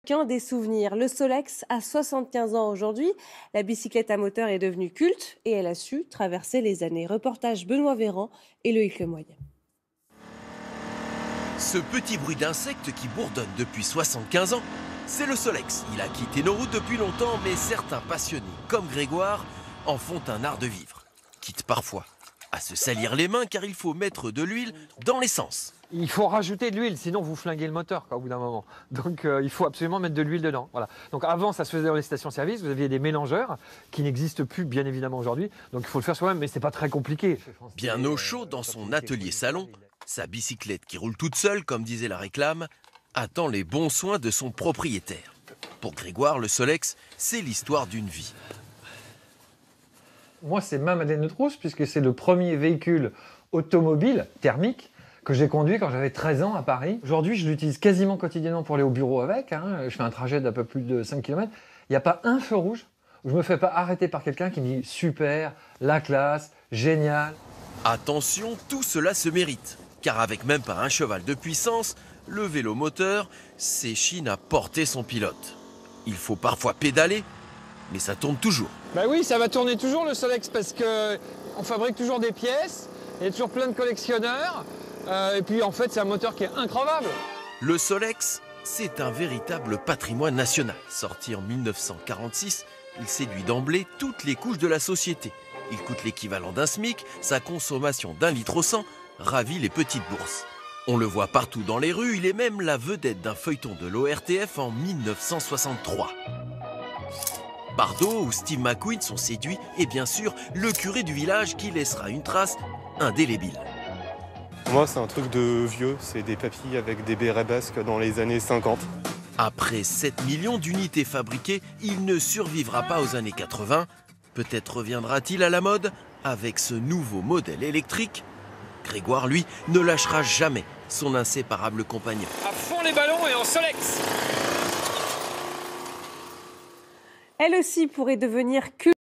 qu'un des souvenirs. Le Solex a 75 ans aujourd'hui. La bicyclette à moteur est devenue culte et elle a su traverser les années. Reportage Benoît Véran et Loïc Lemoyne. Ce petit bruit d'insecte qui bourdonne depuis 75 ans, c'est le Solex. Il a quitté nos routes depuis longtemps, mais certains passionnés, comme Grégoire, en font un art de vivre. Quitte parfois à se salir les mains car il faut mettre de l'huile dans l'essence. Il faut rajouter de l'huile, sinon vous flinguez le moteur au bout d'un moment. Donc il faut absolument mettre de l'huile dedans. Voilà. Donc avant, ça se faisait dans les stations-service, vous aviez des mélangeurs qui n'existent plus bien évidemment aujourd'hui. Donc il faut le faire soi-même, mais c'est pas très compliqué. Bien au chaud dans son atelier-salon, sa bicyclette qui roule toute seule, comme disait la réclame, attend les bons soins de son propriétaire. Pour Grégoire, le Solex, c'est l'histoire d'une vie. Moi, c'est ma Madeleine de Trousse, puisque c'est le premier véhicule automobile thermique que j'ai conduit quand j'avais 13 ans à Paris. Aujourd'hui, je l'utilise quasiment quotidiennement pour aller au bureau avec. Je fais un trajet d'un peu plus de 5 km. Il n'y a pas un feu rouge où je ne me fais pas arrêter par quelqu'un qui me dit « super, la classe, génial ». Attention, tout cela se mérite. Car avec même pas un cheval de puissance, le vélo moteur s'échine à porter son pilote. Il faut parfois pédaler, mais ça tourne toujours. Bah oui, ça va tourner toujours le Solex parce qu'on fabrique toujours des pièces, il y a toujours plein de collectionneurs, et puis en fait c'est un moteur qui est increvable. Le Solex, c'est un véritable patrimoine national. Sorti en 1946, il séduit d'emblée toutes les couches de la société. Il coûte l'équivalent d'un SMIC, sa consommation d'1 litre au 100 ravit les petites bourses. On le voit partout dans les rues, il est même la vedette d'un feuilleton de l'ORTF en 1963. Bardot ou Steve McQueen sont séduits et bien sûr le curé du village qui laissera une trace indélébile. Moi c'est un truc de vieux, c'est des papilles avec des bérets basques dans les années 50. Après 7 millions d'unités fabriquées, il ne survivra pas aux années 80. Peut-être reviendra-t-il à la mode avec ce nouveau modèle électrique. Grégoire, lui, ne lâchera jamais son inséparable compagnon. À fond les ballons et en Solex. Elle aussi pourrait devenir culte.